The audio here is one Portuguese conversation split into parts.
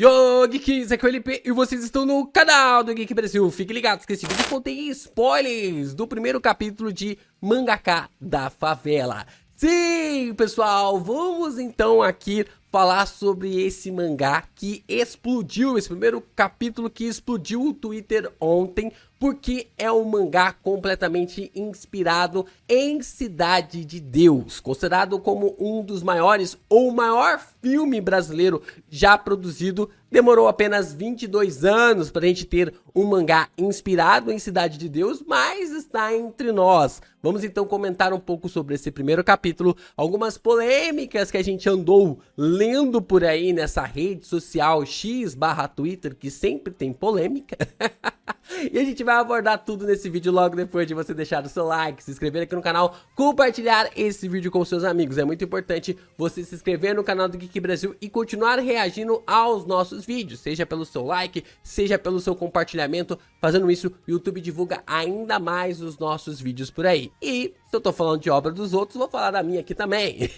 Yo, Geeks, aqui é o LP e vocês estão no canal do Geek Brasil. Fiquem ligados que esse vídeo contém spoilers do primeiro capítulo de Mangaka da Favela. Sim, pessoal, vamos então aqui falar sobre esse mangá que explodiu, esse primeiro capítulo que explodiu o Twitter ontem, porque é um mangá completamente inspirado em Cidade de Deus, considerado como um dos maiores ou o maior filme brasileiro já produzido. Demorou apenas 22 anos para a gente ter um mangá inspirado em Cidade de Deus, mas está entre nós. Vamos então comentar um pouco sobre esse primeiro capítulo, algumas polêmicas que a gente andou lendo por aí nessa rede social X/Twitter, que sempre tem polêmica. E a gente vai abordar tudo nesse vídeo logo depois de você deixar o seu like, se inscrever aqui no canal, compartilhar esse vídeo com seus amigos. É muito importante você se inscrever no canal do Geek Brasil e continuar reagindo aos nossos vídeos, seja pelo seu like, seja pelo seu compartilhamento. Fazendo isso, o YouTube divulga ainda mais os nossos vídeos por aí. E se eu tô falando de obra dos outros, vou falar da minha aqui também.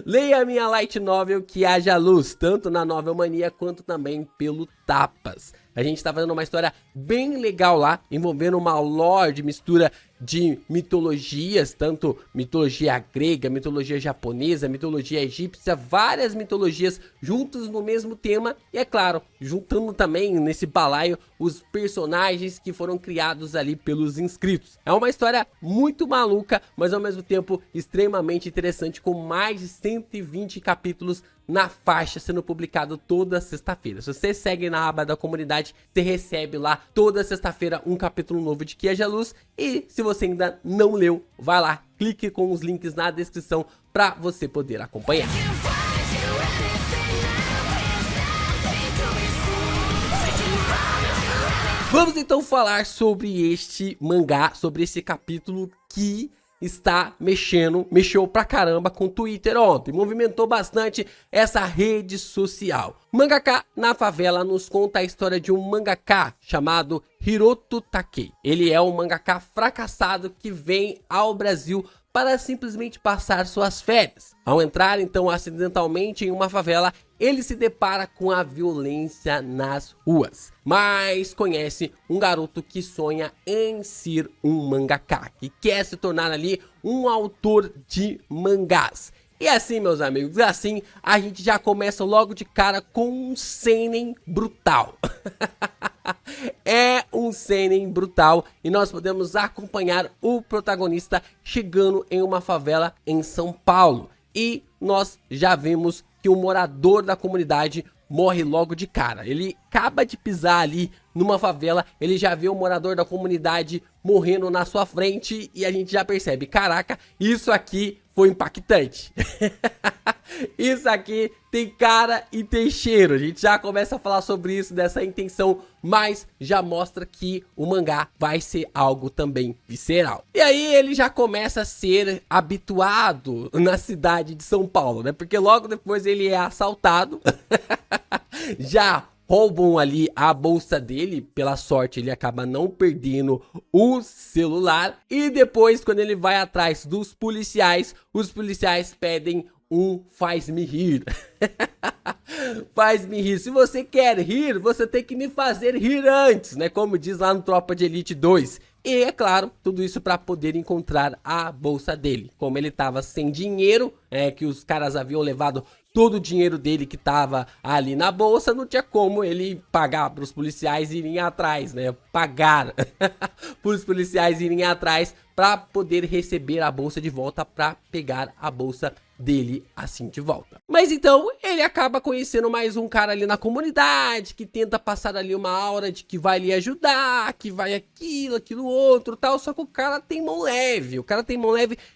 Leia a minha light novel Que Haja Luz, tanto na Novel Mania quanto também pelo Tapas. A gente tá fazendo uma história bem legal lá, envolvendo uma lore de mistura de mitologias, tanto mitologia grega, mitologia japonesa, mitologia egípcia, várias mitologias juntos no mesmo tema. E é claro, juntando também nesse balaio os personagens que foram criados ali pelos inscritos. É uma história muito maluca, mas ao mesmo tempo extremamente interessante, com mais de 120 capítulos na faixa, sendo publicado toda sexta-feira. Se você segue na aba da comunidade, você recebe lá toda sexta-feira um capítulo novo de Que Haja Luz. E se você ainda não leu, vai lá, clique com os links na descrição para você poder acompanhar. Vamos então falar sobre este mangá, sobre esse capítulo que está mexeu pra caramba com o Twitter ontem, movimentou bastante essa rede social. Mangaka na Favela nos conta a história de um mangaka chamado Hiroto Takei. Ele é um mangaka fracassado que vem ao Brasil para simplesmente passar suas férias. Ao entrar então acidentalmente em uma favela, ele se depara com a violência nas ruas, mas conhece um garoto que sonha em ser um mangaka, que quer se tornar ali um autor de mangás. E assim, meus amigos, assim a gente já começa logo de cara com um seinen brutal. É um seinen brutal e nós podemos acompanhar o protagonista chegando em uma favela em São Paulo. E nós já vemos que um morador da comunidade morre logo de cara. Ele acaba de pisar ali numa favela, ele já vê o morador da comunidade morrendo na sua frente e a gente já percebe, caraca, isso aqui foi impactante. Isso aqui tem cara e tem cheiro. A gente já começa a falar sobre isso, dessa intenção, mas já mostra que o mangá vai ser algo também visceral. E aí ele já começa a ser habituado na cidade de São Paulo, né? Porque logo depois ele é assaltado. Já roubam ali a bolsa dele, pela sorte ele acaba não perdendo o celular. E depois, quando ele vai atrás dos policiais, os policiais pedem um faz-me rir. Faz-me rir. Se você quer rir, você tem que me fazer rir antes, né? Como diz lá no Tropa de Elite 2. E é claro, tudo isso para poder encontrar a bolsa dele. Como ele tava sem dinheiro, que os caras haviam levado todo o dinheiro dele que tava ali na bolsa, não tinha como ele pagar para os policiais irem atrás, né? Pagar para os policiais irem atrás para poder receber a bolsa de volta, para pegar a bolsa dele assim de volta. Mas então ele acaba conhecendo mais um cara ali na comunidade que tenta passar ali uma aura de que vai lhe ajudar, que vai aquilo outro, tal. Só que o cara tem mão leve,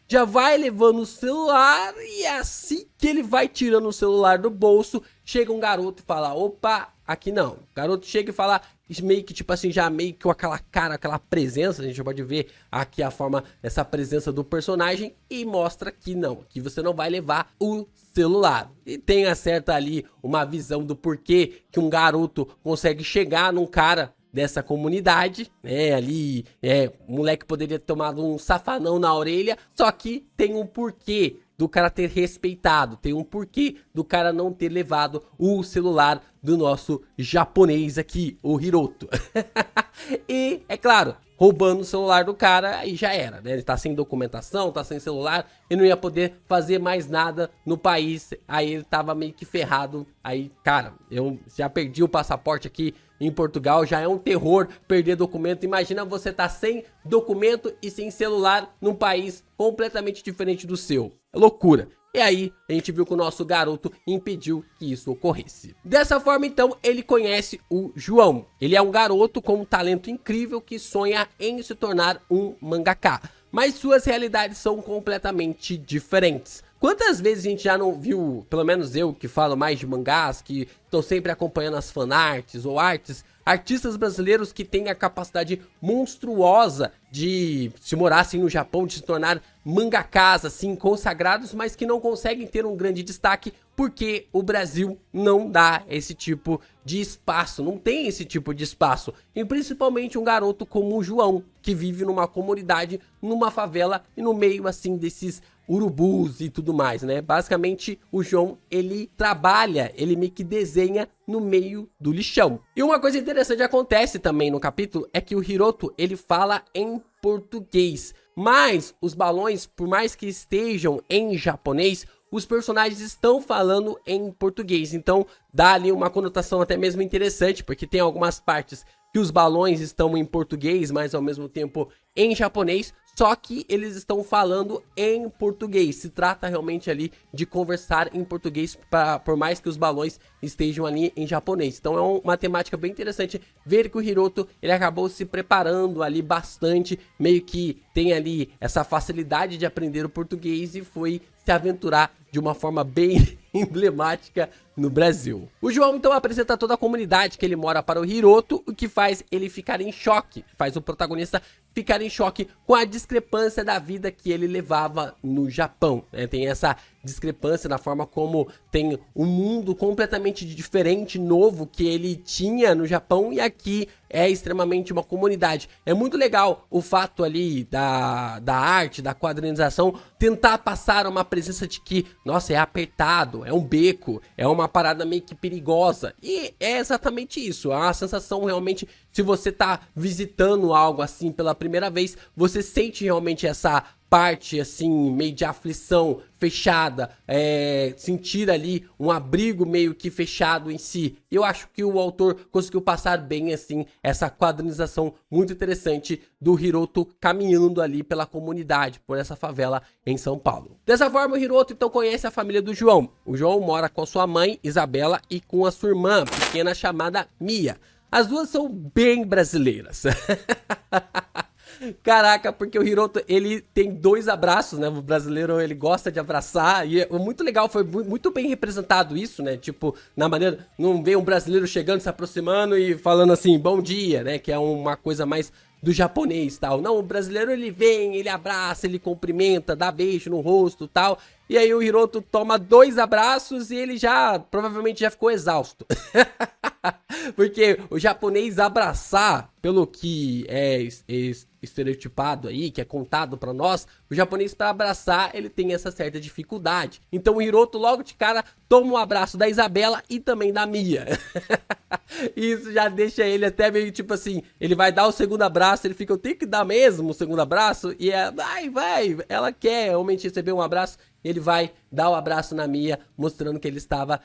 já vai levando o celular e é assim que ele vai tirando o celular do bolso, chega um garoto e fala, opa, aqui não. O garoto chega e fala, meio que tipo assim, já meio que com aquela cara, aquela presença, a gente pode ver aqui a forma, essa presença do personagem, e mostra que não, que você não vai levar o celular. E tem acerta ali uma visão do porquê que um garoto consegue chegar num cara dessa comunidade, né, ali, o moleque poderia ter tomado um safanão na orelha, só que tem um porquê do cara ter respeitado, tem um porquê do cara não ter levado o celular do nosso japonês aqui, o Hiroto. E, é claro, roubando o celular do cara, aí já era, né? Ele tá sem documentação, tá sem celular, e não ia poder fazer mais nada no país. Aí ele tava meio que ferrado. Aí, cara, eu já perdi o passaporte aqui em Portugal, já é um terror perder documento. Imagina você tá sem documento e sem celular num país completamente diferente do seu. É loucura. E aí, a gente viu que o nosso garoto impediu que isso ocorresse. Dessa forma, então, ele conhece o João. Ele é um garoto com um talento incrível que sonha em se tornar um mangaka. Mas suas realidades são completamente diferentes. Quantas vezes a gente já não viu, pelo menos eu que falo mais de mangás, que estou sempre acompanhando as fanarts ou artistas brasileiros que têm a capacidade monstruosa de, se morassem no Japão, de se tornar mangakas, assim, consagrados, mas que não conseguem ter um grande destaque porque o Brasil não dá esse tipo de espaço, não tem esse tipo de espaço. E principalmente um garoto como o João, que vive numa comunidade, numa favela e no meio, assim, desses urubus e tudo mais, né? Basicamente, o João, ele trabalha, ele meio que desenha no meio do lixão. E uma coisa interessante acontece também no capítulo é que o Hiroto, ele fala em português, mas os balões, por mais que estejam em japonês, os personagens estão falando em português, então dá ali uma conotação até mesmo interessante, porque tem algumas partes que os balões estão em português, mas ao mesmo tempo em japonês, só que eles estão falando em português. Se trata realmente ali de conversar em português, por mais que os balões estejam ali em japonês. Então é uma temática bem interessante ver que o Hiroto, ele acabou se preparando ali bastante, meio que tem ali essa facilidade de aprender o português e foi se aventurar de uma forma bem emblemática no Brasil. O João então apresenta toda a comunidade que ele mora para o Hiroto, o que faz ele ficar em choque, faz o protagonista ficar em choque com a discrepância da vida que ele levava no Japão, né? Tem essa discrepância na forma como tem um mundo completamente diferente, novo, que ele tinha no Japão e aqui é extremamente uma comunidade. É muito legal o fato ali da arte, da quadrinização, tentar passar uma presença de que, nossa, é apertado, é um beco, é uma parada meio que perigosa. E é exatamente isso, é uma sensação realmente, se você tá visitando algo assim pela primeira vez, você sente realmente essa parte assim, meio de aflição, fechada, sentir ali um abrigo meio que fechado em si. Eu acho que o autor conseguiu passar bem assim, essa quadrinização muito interessante do Hiroto caminhando ali pela comunidade, por essa favela em São Paulo. Dessa forma, o Hiroto então conhece a família do João. O João mora com a sua mãe, Isabela, e com a sua irmã pequena chamada Mia. As duas são bem brasileiras. Caraca, porque o Hiroto, ele tem 2 abraços, né? O brasileiro, ele gosta de abraçar. E é muito legal, foi muito bem representado isso, né? Tipo, na maneira, não vê um brasileiro chegando, se aproximando e falando assim, bom dia, né? Que é uma coisa mais do japonês e tal. Não, o brasileiro, ele vem, ele abraça, ele cumprimenta, dá beijo no rosto e tal. E aí o Hiroto toma 2 abraços e ele provavelmente já ficou exausto. Porque o japonês abraçar, pelo que é estereotipado aí, que é contado pra nós, o japonês para abraçar, ele tem essa certa dificuldade. Então o Hiroto logo de cara toma um abraço da Isabela e também da Mia. Isso já deixa ele até meio tipo assim, ele vai dar o segundo abraço, ele fica, eu tenho que dar mesmo o segundo abraço? E vai, ela quer realmente receber um abraço, ele vai dar o abraço na Mia, mostrando que ele estava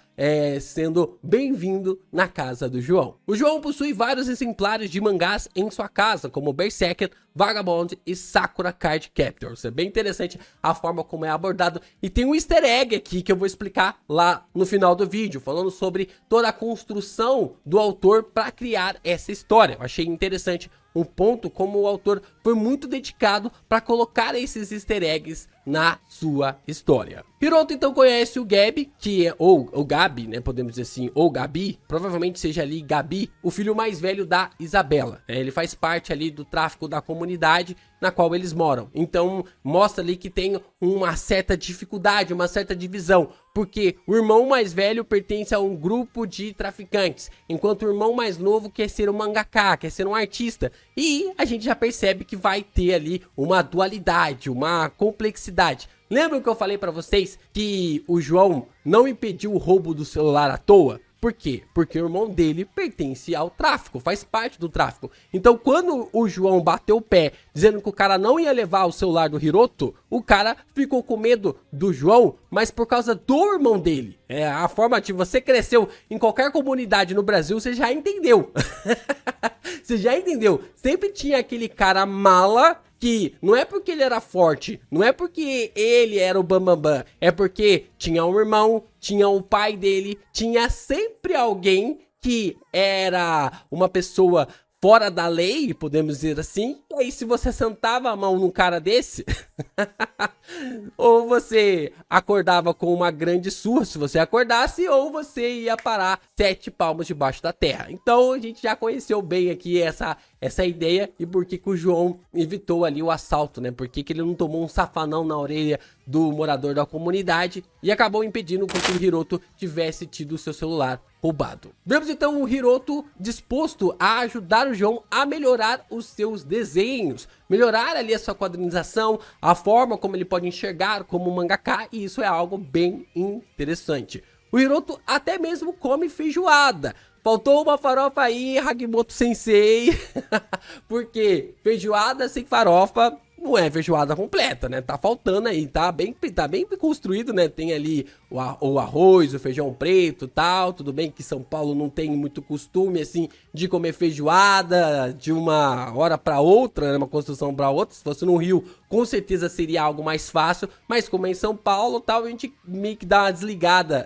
sendo bem-vindo na casa do João. O João possui vários exemplares de mangás em sua casa, como Berserker, Vagabond e Sakura Card Captors. É bem interessante a forma como é abordado. E tem um easter egg aqui que eu vou explicar lá no final do vídeo, falando sobre toda a construção do autor para criar essa história. Eu achei interessante um ponto como o autor foi muito dedicado para colocar esses easter eggs na sua história. Hiroto então conhece o Gabi, que é, ou o Gabi, né, podemos dizer assim, ou Gabi, provavelmente seja ali Gabi, o filho mais velho da Isabela. Ele faz parte ali do tráfico da comunidade na qual eles moram. Então mostra ali que tem uma certa dificuldade, uma certa divisão, porque o irmão mais velho pertence a um grupo de traficantes, enquanto o irmão mais novo quer ser um mangaka, quer ser um artista. E a gente já percebe que vai ter ali uma dualidade, uma complexidade. Lembram que eu falei pra vocês que o João não impediu o roubo do celular à toa? Por quê? Porque o irmão dele pertence ao tráfico, faz parte do tráfico. Então, quando o João bateu o pé, dizendo que o cara não ia levar o celular do Hiroto, o cara ficou com medo do João, mas por causa do irmão dele. É a forma de você cresceu em qualquer comunidade no Brasil, você já entendeu. Você já entendeu? Sempre tinha aquele cara mala que não é porque ele era forte, não é porque ele era o bambambam, é porque tinha um irmão, tinha o pai dele, tinha sempre alguém que era uma pessoa fora da lei, podemos dizer assim. E aí se você sentava a mão num cara desse, ou você acordava com uma grande surra se você acordasse, ou você ia parar 7 palmos debaixo da terra. Então a gente já conheceu bem aqui essa ideia e por que o João evitou ali o assalto, né? Por que ele não tomou um safanão na orelha do morador da comunidade e acabou impedindo que o Hiroto tivesse tido o seu celular roubado. Vemos então o Hiroto disposto a ajudar o João a melhorar os seus desenhos, melhorar ali a sua quadrinização, a forma como ele pode enxergar como mangaka, e isso é algo bem interessante. O Hiroto até mesmo come feijoada. Faltou uma farofa aí, Hagimoto Sensei, porque feijoada sem farofa não é feijoada completa, né? Tá faltando aí, tá bem construído, né? Tem ali o arroz, o feijão preto e tal. Tudo bem que São Paulo não tem muito costume, assim, de comer feijoada de uma hora pra outra, né? Uma construção pra outra. Se fosse no Rio, com certeza seria algo mais fácil. Mas como é em São Paulo, tal, a gente meio que dá uma desligada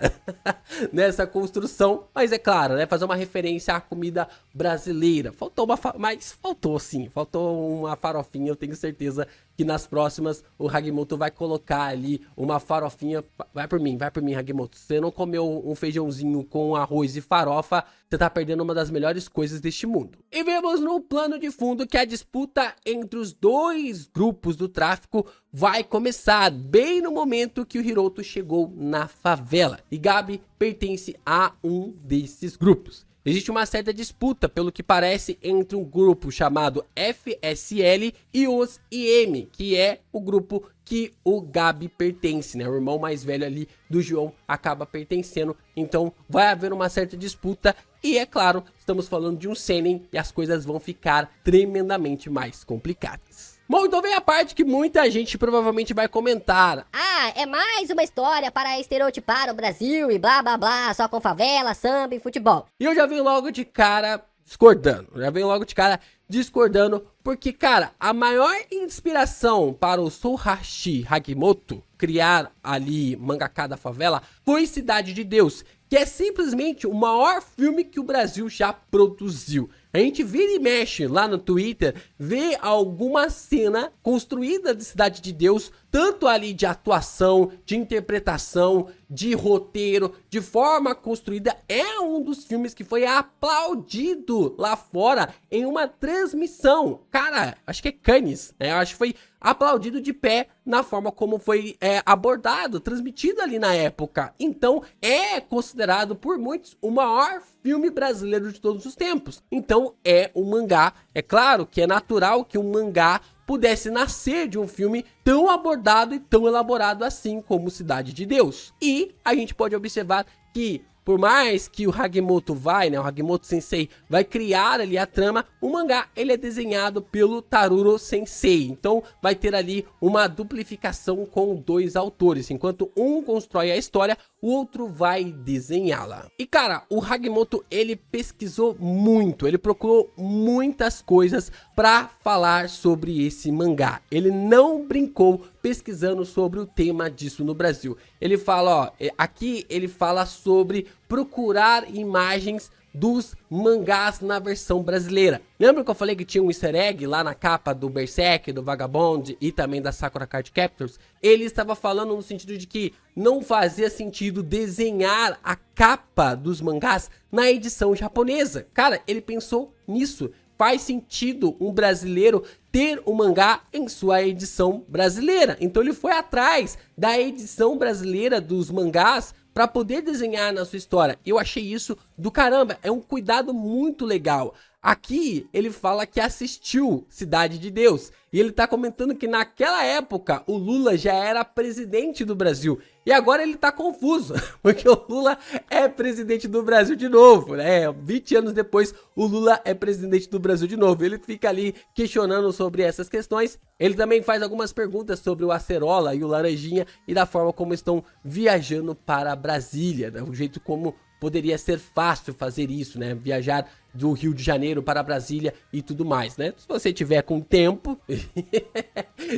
nessa construção. Mas é claro, né? Fazer uma referência à comida brasileira. Faltou mas faltou sim. Faltou uma farofinha, eu tenho certeza que nas próximas o Hagimoto vai colocar ali uma farofinha. Vai por mim, Hagimoto. Se você não comeu um feijãozinho com arroz e farofa, você tá perdendo uma das melhores coisas deste mundo. E vemos no plano de fundo que a disputa entre os dois grupos do tráfico vai começar bem no momento que o Hiroto chegou na favela. E Gabi pertence a um desses grupos. Existe uma certa disputa, pelo que parece, entre um grupo chamado FSL e os IM, que é o grupo que o Gabi pertence, né? O irmão mais velho ali do João acaba pertencendo. Então vai haver uma certa disputa e, é claro, estamos falando de um seinen e as coisas vão ficar tremendamente mais complicadas. Bom, então vem a parte que muita gente provavelmente vai comentar. Ah, é mais uma história para estereotipar o Brasil e blá blá blá, só com favela, samba e futebol. E eu já venho logo de cara discordando, porque, cara, a maior inspiração para o Souhashi Hagimoto criar ali Mangaka da Favela foi Cidade de Deus, que é simplesmente o maior filme que o Brasil já produziu. A gente vira e mexe lá no Twitter, vê alguma cena construída de Cidade de Deus, tanto ali de atuação, de interpretação, de roteiro, de forma construída. É um dos filmes que foi aplaudido lá fora em uma transmissão. Cara, acho que é Cannes, né? Acho que foi aplaudido de pé na forma como foi abordado, transmitido ali na época. Então, é considerado por muitos o maior filme brasileiro de todos os tempos. Então, é um mangá. É claro que é natural que um mangá pudesse nascer de um filme tão abordado e tão elaborado assim como Cidade de Deus. E a gente pode observar que, por mais que o Hagimoto o Hagimoto Sensei vai criar ali a trama, o mangá ele é desenhado pelo Taruro Sensei. Então vai ter ali uma duplicação com dois autores. Enquanto um constrói a história, o outro vai desenhá-la. E cara, o Hagimoto ele pesquisou muito, ele procurou muitas coisas para falar sobre esse mangá. Ele não brincou pesquisando sobre o tema disso no Brasil. Ele fala, ó, aqui ele fala sobre procurar imagens dos mangás na versão brasileira. Lembra que eu falei que tinha um easter egg lá na capa do Berserk, do Vagabond e também da Sakura Card Captors? Ele estava falando no sentido de que não fazia sentido desenhar a capa dos mangás na edição japonesa. Cara, ele pensou nisso. Faz sentido um brasileiro ter o mangá em sua edição brasileira. Então ele foi atrás da edição brasileira dos mangás para poder desenhar na sua história. Eu achei isso do caramba, é um cuidado muito legal. Aqui ele fala que assistiu Cidade de Deus. E ele tá comentando que naquela época o Lula já era presidente do Brasil. E agora ele tá confuso, porque o Lula é presidente do Brasil de novo, né? 20 anos depois, o Lula é presidente do Brasil de novo. Ele fica ali questionando sobre essas questões. Ele também faz algumas perguntas sobre o Acerola e o Laranjinha e da forma como estão viajando para Brasília, né? O jeito como poderia ser fácil fazer isso, né? Viajar do Rio de Janeiro para Brasília e tudo mais, né? Se você tiver com tempo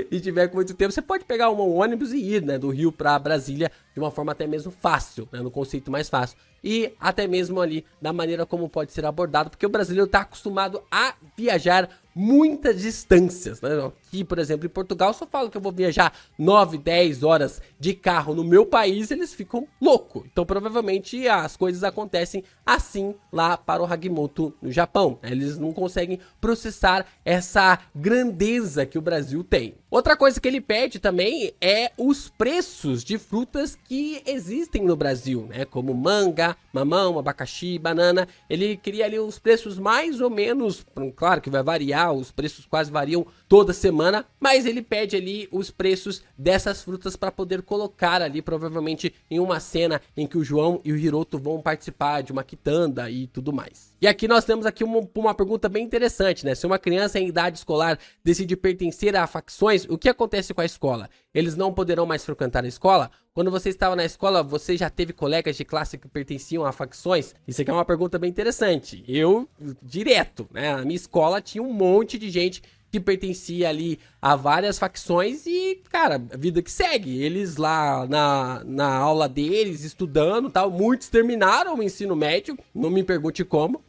e tiver com muito tempo, você pode pegar um ônibus e ir, né? Do Rio para Brasília de uma forma até mesmo fácil, né? No conceito mais fácil. E até mesmo ali da maneira como pode ser abordado, porque o brasileiro está acostumado a viajar muitas distâncias, né? Aqui, por exemplo, em Portugal, se eu falo que eu vou viajar 9, 10 horas de carro no meu país, eles ficam loucos. Então, provavelmente, as coisas acontecem assim lá para o Hagimoto no Japão. Eles não conseguem processar essa grandeza que o Brasil tem. Outra coisa que ele pede também é os preços de frutas que existem no Brasil, né? Como manga, mamão, abacaxi, banana. Ele queria ali os preços mais ou menos, claro que vai variar, os preços quase variam toda semana, mas ele pede ali os preços dessas frutas para poder colocar ali, provavelmente em uma cena em que o João e o Hiroto vão participar de uma quitanda e tudo mais. E aqui nós temos aqui uma pergunta bem interessante, né? Se uma criança em idade escolar decide pertencer a facções, o que acontece com a escola? Eles não poderão mais frequentar a escola? Quando você estava na escola, você já teve colegas de classe que pertenciam a facções? Isso aqui é uma pergunta bem interessante. Eu, direto, né? A minha escola tinha um monte de gente que pertencia ali a várias facções e, cara, a vida que segue. Eles lá na aula deles, estudando e tal, muitos terminaram o ensino médio, não me pergunte como.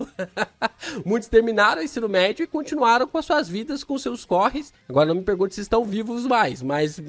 Muitos terminaram o ensino médio e continuaram com as suas vidas, com seus corres. Agora não me pergunte se estão vivos mais, mas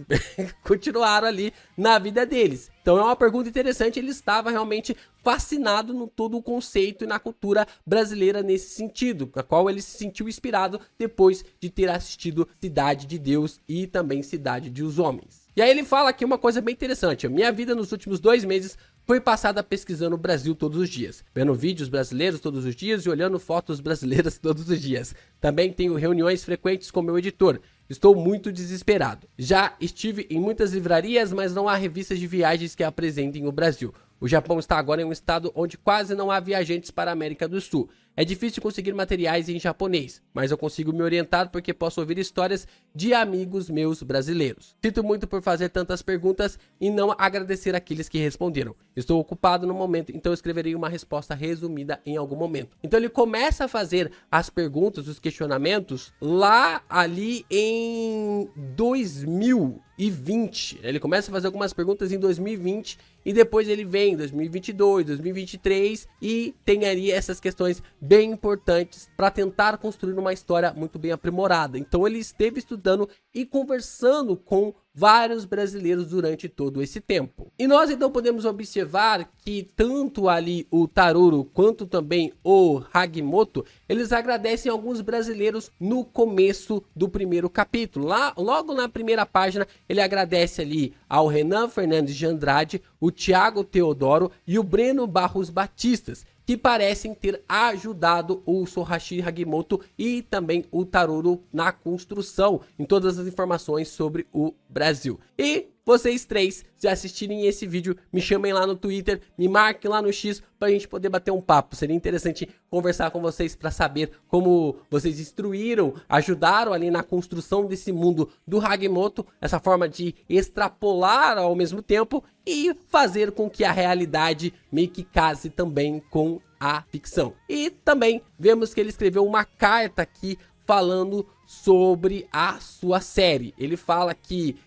continuaram ali na vida deles. Então é uma pergunta interessante, ele estava realmente fascinado no todo o conceito e na cultura brasileira nesse sentido, a qual ele se sentiu inspirado depois de ter assistido Cidade de Deus e também Cidade dos Homens. E aí ele fala aqui uma coisa bem interessante: a minha vida nos últimos 2 meses foi passada pesquisando o Brasil todos os dias, vendo vídeos brasileiros todos os dias e olhando fotos brasileiras todos os dias. Também tenho reuniões frequentes com meu editor. Estou muito desesperado. Já estive em muitas livrarias, mas não há revistas de viagens que apresentem o Brasil. O Japão está agora em um estado onde quase não há viajantes para a América do Sul. É difícil conseguir materiais em japonês, mas eu consigo me orientar porque posso ouvir histórias de amigos meus brasileiros. Sinto muito por fazer tantas perguntas e não agradecer aqueles que responderam. Estou ocupado no momento, então escreverei uma resposta resumida em algum momento. Então ele começa a fazer as perguntas, os questionamentos lá ali em 2020. Ele começa a fazer algumas perguntas em 2020 e depois ele vem em 2022, 2023 e tem ali essas questões bem importantes para tentar construir uma história muito bem aprimorada. Então ele esteve estudando e conversando com vários brasileiros durante todo esse tempo. E nós então podemos observar que tanto ali o Taruru quanto também o Hagimoto, eles agradecem alguns brasileiros no começo do primeiro capítulo. Logo na primeira página, ele agradece ali ao Renan Fernandes de Andrade, o Thiago Teodoro e o Breno Barros Batistas, que parecem ter ajudado o Sohashi Hagimoto e também o Taruru na construção, em todas as informações sobre o Brasil. E vocês três, se assistirem esse vídeo, me chamem lá no Twitter, me marquem lá no X pra gente poder bater um papo. Seria interessante conversar com vocês para saber como vocês instruíram, ajudaram ali na construção desse mundo do Hagimoto, essa forma de extrapolar ao mesmo tempo e fazer com que a realidade meio que case também com a ficção. E também vemos que ele escreveu uma carta aqui falando sobre a sua série. Ele fala que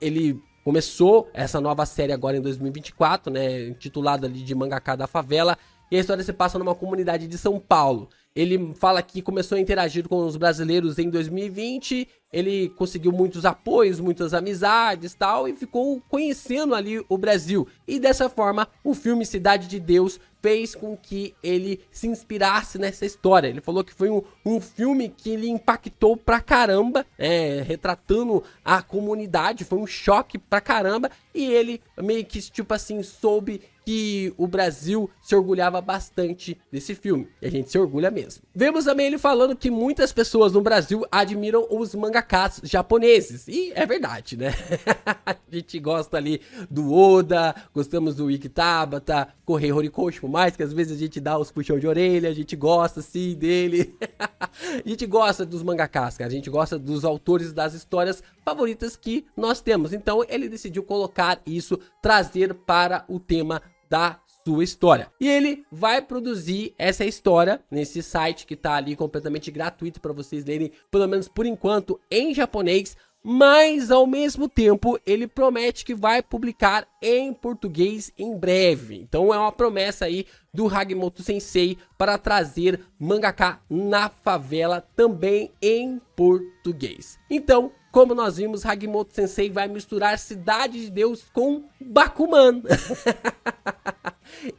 ele começou essa nova série agora em 2024, né, intitulada ali de Mangaka da Favela, e a história se passa numa comunidade de São Paulo. Ele fala que começou a interagir com os brasileiros em 2020, ele conseguiu muitos apoios, muitas amizades e tal, e ficou conhecendo ali o Brasil. E dessa forma, o filme Cidade de Deus fez com que ele se inspirasse nessa história. Ele falou que foi um filme que ele impactou pra caramba, retratando a comunidade, foi um choque pra caramba, e ele meio que, tipo assim, soube que o Brasil se orgulhava bastante desse filme. E a gente se orgulha mesmo. Vemos também ele falando que muitas pessoas no Brasil admiram os mangakas japoneses. E é verdade, né? A gente gosta ali do Oda, gostamos do Ikki Tabata, Kohei Horikoshi, por mais que às vezes a gente dá os puxão de orelha, a gente gosta sim dele. A gente gosta dos mangakas, cara. A gente gosta dos autores das histórias favoritas que nós temos. Então ele decidiu colocar isso, trazer para o tema da sua história. E ele vai produzir essa história nesse site que tá ali completamente gratuito para vocês lerem, pelo menos por enquanto, em japonês. Mas ao mesmo tempo ele promete que vai publicar em português em breve. Então é uma promessa aí do Hagimoto Sensei para trazer Mangaka na Favela também em português. Então, como nós vimos, Hagimoto Sensei vai misturar Cidade de Deus com Bakuman.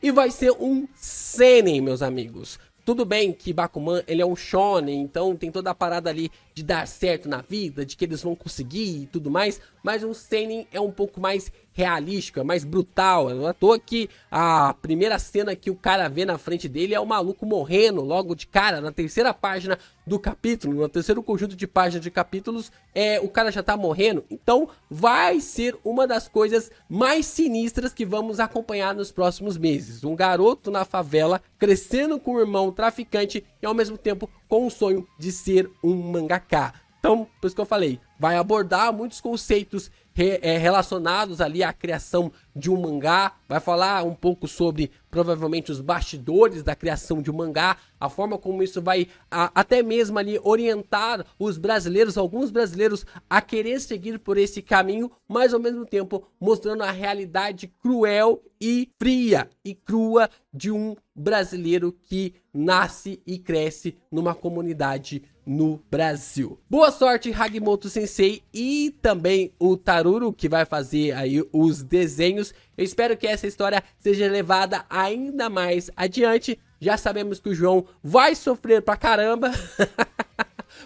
E vai ser um seinen, meus amigos. Tudo bem que Bakuman, ele é um shonen, então tem toda a parada ali de dar certo na vida, de que eles vão conseguir e tudo mais, mas um seinen é um pouco mais realístico, é mais brutal. Não é à toa que a primeira cena que o cara vê na frente dele é o maluco morrendo logo de cara, na terceira página do capítulo, no terceiro conjunto de páginas de capítulos, o cara já tá morrendo. Então vai ser uma das coisas mais sinistras que vamos acompanhar nos próximos meses. Um garoto na favela, crescendo com um irmão traficante e ao mesmo tempo com o sonho de ser um mangaka. Então, por isso que eu falei, vai abordar muitos conceitos relacionados ali à criação de um mangá, vai falar um pouco sobre provavelmente os bastidores da criação de um mangá, a forma como isso vai até mesmo ali orientar os brasileiros, alguns brasileiros a querer seguir por esse caminho, mas ao mesmo tempo mostrando a realidade cruel e fria e crua de um brasileiro que nasce e cresce numa comunidade no Brasil. Boa sorte, Hagimoto Sensei, e também o Taruru, que vai fazer aí os desenhos. Eu espero que essa história seja levada ainda mais adiante. Já sabemos que o João vai sofrer pra caramba,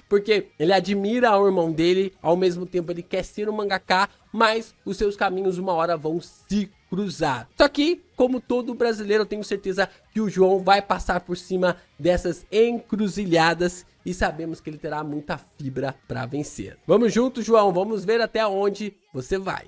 porque ele admira o irmão dele, ao mesmo tempo ele quer ser um mangaka, mas os seus caminhos uma hora vão se cruzar. Só que, como todo brasileiro, eu tenho certeza que o João vai passar por cima dessas encruzilhadas e sabemos que ele terá muita fibra para vencer. Vamos junto, João, vamos ver até onde você vai.